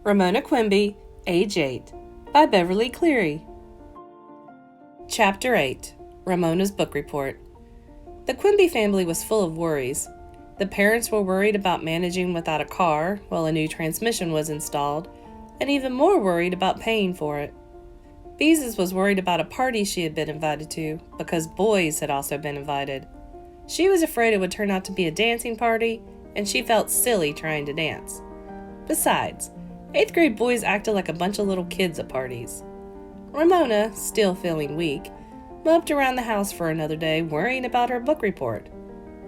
Ramona Quimby, age 8, by Beverly Cleary. Chapter 8. Ramona's Book Report. The Quimby family was full of worries. The parents were worried about managing without a car while a new transmission was installed, and even more worried about paying for it. Beezus was worried about a party she had been invited to, because boys had also been invited. She was afraid it would turn out to be a dancing party, and she felt silly trying to dance. Besides, 8th grade boys acted like a bunch of little kids at parties. Ramona, still feeling weak, moped around the house for another day worrying about her book report.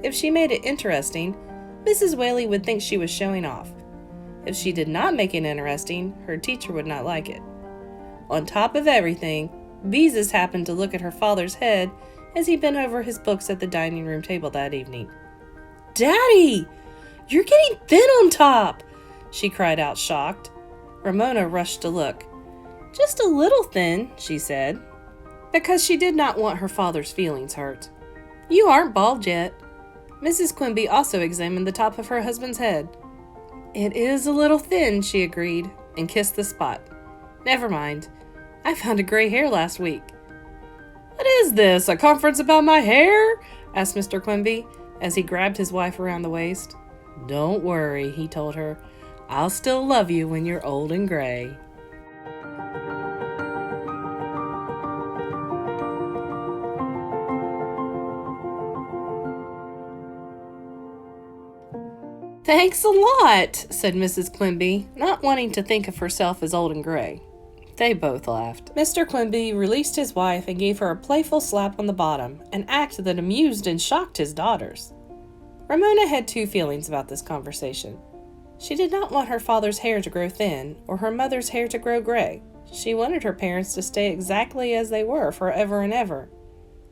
If she made it interesting, Mrs. Whaley would think she was showing off. If she did not make it interesting, her teacher would not like it. On top of everything, Beezus happened to look at her father's head as he bent over his books at the dining room table that evening. "Daddy! You're getting thin on top!" she cried out, shocked. Ramona rushed to look. "Just a little thin," she said, because she did not want her father's feelings hurt. "You aren't bald yet." Mrs. Quimby also examined the top of her husband's head. "It is a little thin," she agreed, and kissed the spot. "Never mind. I found a gray hair last week." "What is this, a conference about my hair?" asked Mr. Quimby, as he grabbed his wife around the waist. "Don't worry," he told her. "I'll still love you when you're old and gray." "Thanks a lot," said Mrs. Quimby, not wanting to think of herself as old and gray. They both laughed. Mr. Quimby released his wife and gave her a playful slap on the bottom, an act that amused and shocked his daughters. Ramona had two feelings about this conversation. She did not want her father's hair to grow thin, or her mother's hair to grow gray. She wanted her parents to stay exactly as they were forever and ever.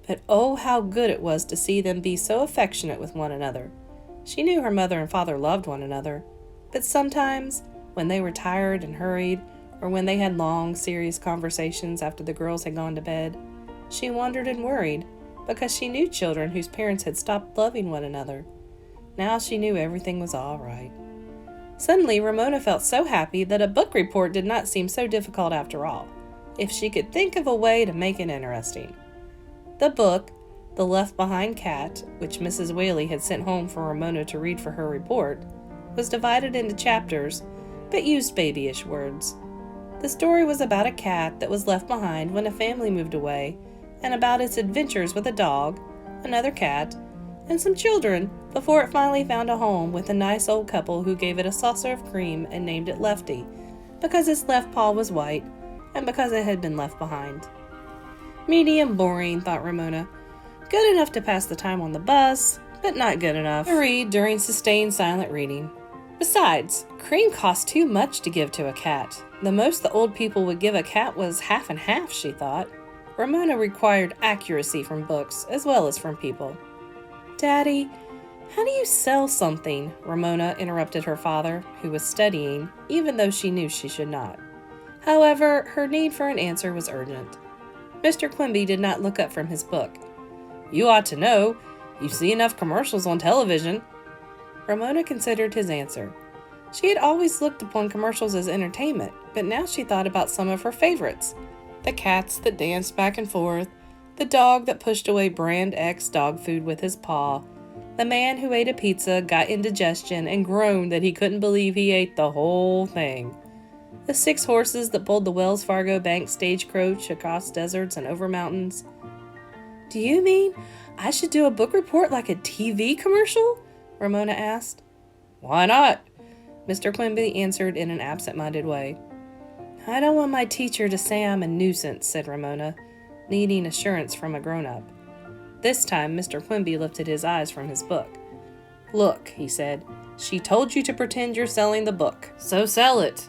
But oh, how good it was to see them be so affectionate with one another. She knew her mother and father loved one another, but sometimes, when they were tired and hurried, or when they had long, serious conversations after the girls had gone to bed, she wondered and worried, because she knew children whose parents had stopped loving one another. Now she knew everything was all right. Suddenly, Ramona felt so happy that a book report did not seem so difficult after all, if she could think of a way to make it interesting. The book, The Left Behind Cat, which Mrs. Whaley had sent home for Ramona to read for her report, was divided into chapters, but used babyish words. The story was about a cat that was left behind when a family moved away, and about its adventures with a dog, another cat, and some children before it finally found a home with a nice old couple who gave it a saucer of cream and named it Lefty, because its left paw was white, and because it had been left behind. Medium boring, thought Ramona. Good enough to pass the time on the bus, but not good enough to read during sustained silent reading. Besides, cream cost too much to give to a cat. The most the old people would give a cat was half and half, she thought. Ramona required accuracy from books as well as from people. "Daddy, how do you sell something?" Ramona interrupted her father, who was studying, even though she knew she should not. However, her need for an answer was urgent. Mr. Quimby did not look up from his book. "You ought to know. You see enough commercials on television." Ramona considered his answer. She had always looked upon commercials as entertainment, but now she thought about some of her favorites. The cats that danced back and forth, the dog that pushed away brand X dog food with his paw, the man who ate a pizza, got indigestion, and groaned that he couldn't believe he ate the whole thing, the 6 horses that pulled the Wells Fargo Bank stagecoach across deserts and over mountains. "Do you mean I should do a book report like a TV commercial?" Ramona asked. "Why not?" Mr. Quimby answered in an absent-minded way. "I don't want my teacher to say I'm a nuisance," said Ramona, needing assurance from a grown-up. This time, Mr. Quimby lifted his eyes from his book. "Look," he said, "she told you to pretend you're selling the book, so sell it.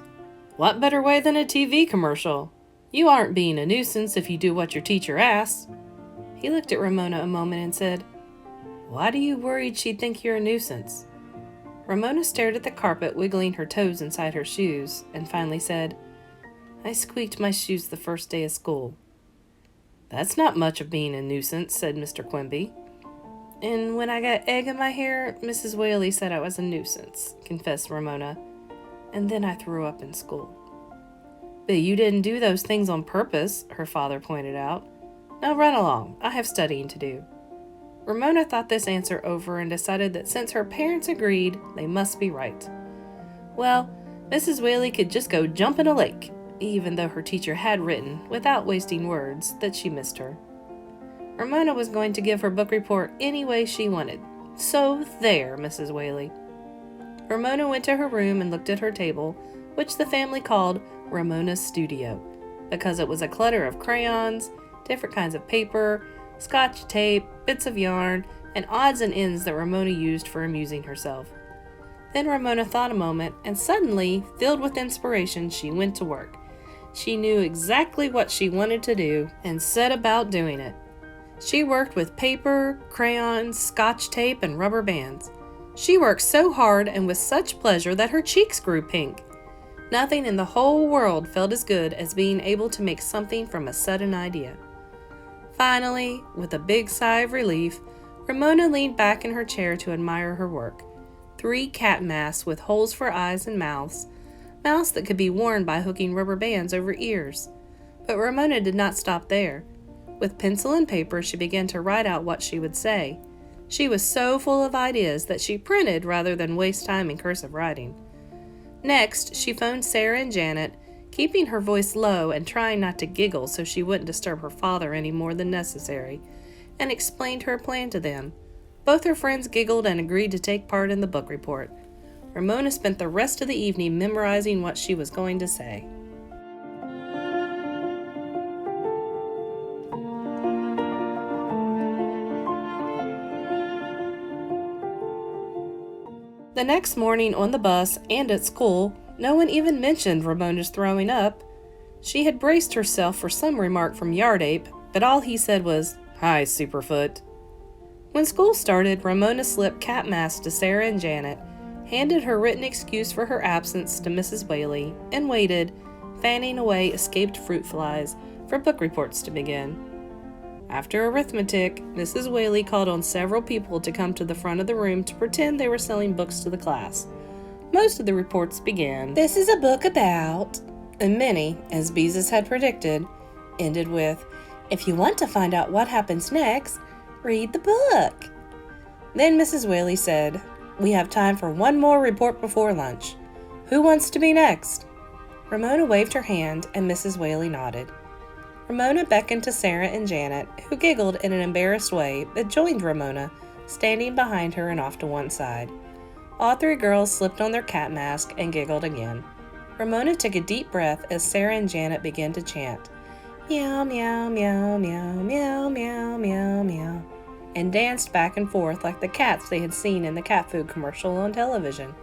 What better way than a TV commercial? You aren't being a nuisance if you do what your teacher asks." He looked at Ramona a moment and said, "Why do you worried she'd think you're a nuisance?" Ramona stared at the carpet, wiggling her toes inside her shoes, and finally said, "I squeaked my shoes the first day of school." "That's not much of being a nuisance," said Mr. Quimby. "And when I got egg in my hair, Mrs. Whaley said I was a nuisance," confessed Ramona. and then I threw up in school." "But you didn't do those things on purpose," her father pointed out. "Now run along. I have studying to do." Ramona thought this answer over and decided that since her parents agreed, they must be right. Well, Mrs. Whaley could just go jump in a lake, even though her teacher had written, without wasting words, that she missed her. Ramona was going to give her book report any way she wanted. So there, Mrs. Whaley. Ramona went to her room and looked at her table, which the family called Ramona's studio, because it was a clutter of crayons, different kinds of paper, scotch tape, bits of yarn, and odds and ends that Ramona used for amusing herself. Then Ramona thought a moment, and suddenly, filled with inspiration, she went to work. She knew exactly what she wanted to do, and set about doing it. She worked with paper, crayons, scotch tape, and rubber bands. She worked so hard and with such pleasure that her cheeks grew pink. Nothing in the whole world felt as good as being able to make something from a sudden idea. Finally, with a big sigh of relief, Ramona leaned back in her chair to admire her work. 3 cat masks with holes for eyes and mouths that could be worn by hooking rubber bands over ears. But Ramona did not stop there. With pencil and paper, she began to write out what she would say. She was so full of ideas that she printed rather than waste time in cursive writing. Next, she phoned Sarah and Janet, keeping her voice low and trying not to giggle so she wouldn't disturb her father any more than necessary, and explained her plan to them. Both her friends giggled and agreed to take part in the book report. Ramona spent the rest of the evening memorizing what she was going to say. The next morning on the bus and at school, no one even mentioned Ramona's throwing up. She had braced herself for some remark from Yardape, but all he said was, "Hi, Superfoot." When school started, Ramona slipped cat masks to Sarah and Janet, handed her written excuse for her absence to Mrs. Whaley, and waited, fanning away escaped fruit flies, for book reports to begin. After arithmetic, Mrs. Whaley called on several people to come to the front of the room to pretend they were selling books to the class. Most of the reports began, "This is a book about," and many, as Beezus had predicted, ended with, "If you want to find out what happens next, read the book." Then Mrs. Whaley said, "We have time for one more report before lunch. Who wants to be next?" Ramona waved her hand, and Mrs. Whaley nodded. Ramona beckoned to Sarah and Janet, who giggled in an embarrassed way, but joined Ramona, standing behind her and off to one side. All 3 girls slipped on their cat mask and giggled again. Ramona took a deep breath as Sarah and Janet began to chant, "Meow, meow, meow, meow, meow, meow, meow, meow," and danced back and forth like the cats they had seen in the cat food commercial on television.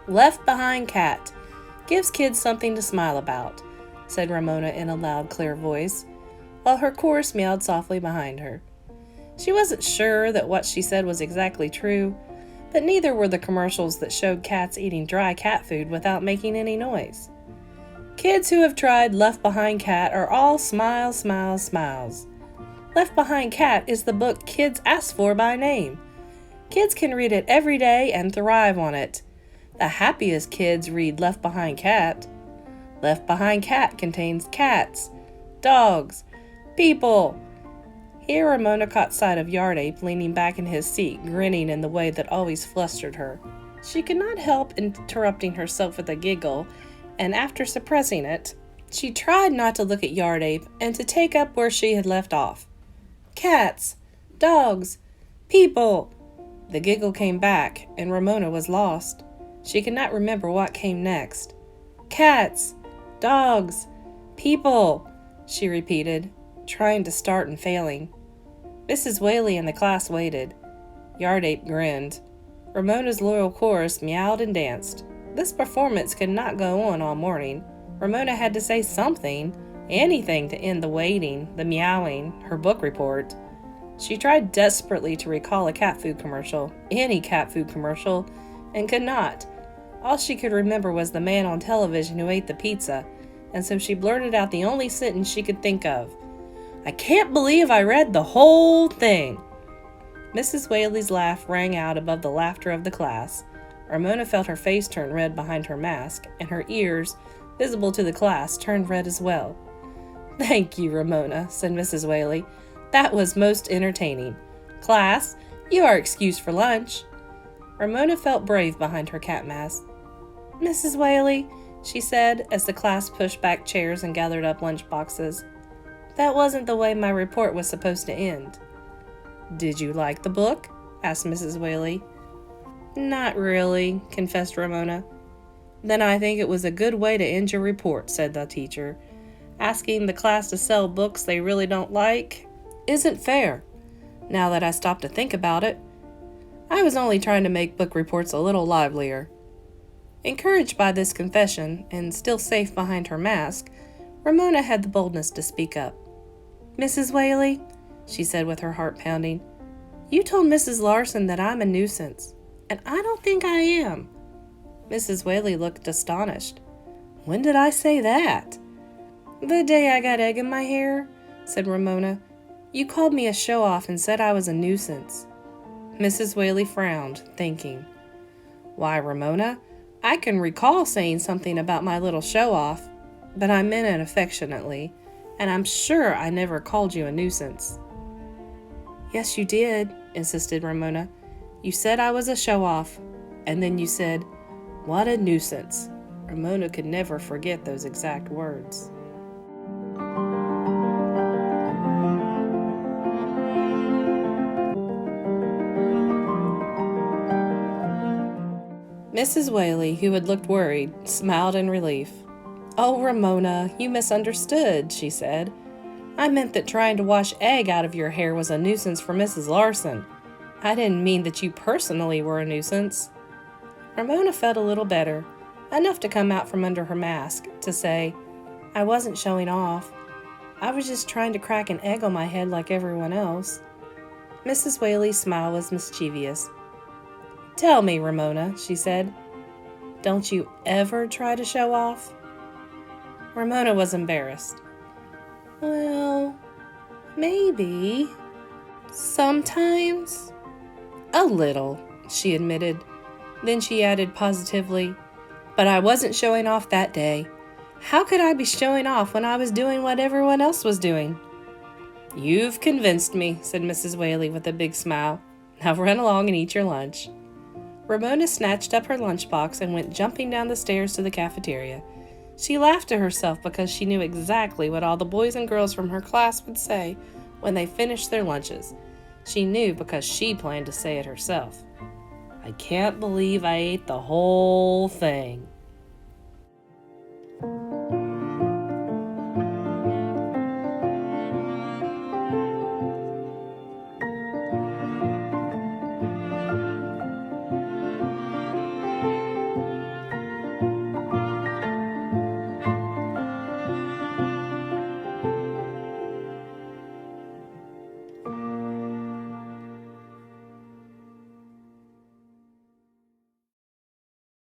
"Left behind cat. Gives kids something to smile about," said Ramona in a loud, clear voice, while her chorus meowed softly behind her. She wasn't sure that what she said was exactly true, but neither were the commercials that showed cats eating dry cat food without making any noise. Kids who have tried Left Behind Cat are all smiles, smiles, smiles. Left Behind Cat is the book kids ask for by name. Kids can read it every day and thrive on it. The happiest kids read Left Behind Cat. Left Behind Cat contains cats, dogs, people. Here Ramona caught sight of Yardape leaning back in his seat, grinning in the way that always flustered her. She could not help interrupting herself with a giggle, and after suppressing it, she tried not to look at Yardape and to take up where she had left off. Cats, dogs, people. The giggle came back, and Ramona was lost. She could not remember what came next. Cats, dogs, people, she repeated, trying to start and failing. Mrs. Whaley and the class waited. Yardape grinned. Ramona's loyal chorus meowed and danced. This performance could not go on all morning. Ramona had to say something, anything to end the waiting, the meowing, her book report. She tried desperately to recall a cat food commercial, any cat food commercial, and could not. All she could remember was the man on television who ate the pizza, and so she blurted out the only sentence she could think of. "I can't believe I read the whole thing." Mrs. Whaley's laugh rang out above the laughter of the class. Ramona felt her face turn red behind her mask, and her ears, visible to the class, turned red as well. "Thank you, Ramona," said Mrs. Whaley. "That was most entertaining. Class, you are excused for lunch." Ramona felt brave behind her cat mask. "Mrs. Whaley," she said, as the class pushed back chairs and gathered up lunch boxes, "that wasn't the way my report was supposed to end." "Did you like the book?" asked Mrs. Whaley. "Not really," confessed Ramona. "Then I think it was a good way to end your report," said the teacher. "Asking the class to sell books they really don't like isn't fair, now that I stop to think about it. I was only trying to make book reports a little livelier." Encouraged by this confession, and still safe behind her mask, Ramona had the boldness to speak up. "Mrs. Whaley," she said with her heart pounding, "you told Mrs. Larson that I'm a nuisance, and I don't think I am." Mrs. Whaley looked astonished. "When did I say that?" "The day I got egg in my hair," said Ramona. "You called me a show-off and said I was a nuisance." Mrs. Whaley frowned, thinking, "Why, Ramona, I can recall saying something about my little show-off, but I meant it affectionately, and I'm sure I never called you a nuisance." "Yes, you did," insisted Ramona. "You said I was a show-off, and then you said, 'What a nuisance.'" Ramona could never forget those exact words. Mrs. Whaley, who had looked worried, smiled in relief. "Oh, Ramona, you misunderstood," she said. "I meant that trying to wash egg out of your hair was a nuisance for Mrs. Larson. I didn't mean that you personally were a nuisance." Ramona felt a little better, enough to come out from under her mask, to say, "I wasn't showing off. I was just trying to crack an egg on my head like everyone else." Mrs. Whaley's smile was mischievous. "Tell me, Ramona," she said, "don't you ever try to show off?" Ramona was embarrassed. "Well, maybe. Sometimes." "A little," she admitted. Then she added positively, "But I wasn't showing off that day. How could I be showing off when I was doing what everyone else was doing?" "You've convinced me," said Mrs. Whaley with a big smile. "Now run along and eat your lunch." Ramona snatched up her lunchbox and went jumping down the stairs to the cafeteria. She laughed to herself because she knew exactly what all the boys and girls from her class would say when they finished their lunches. She knew because she planned to say it herself. "I can't believe I ate the whole thing."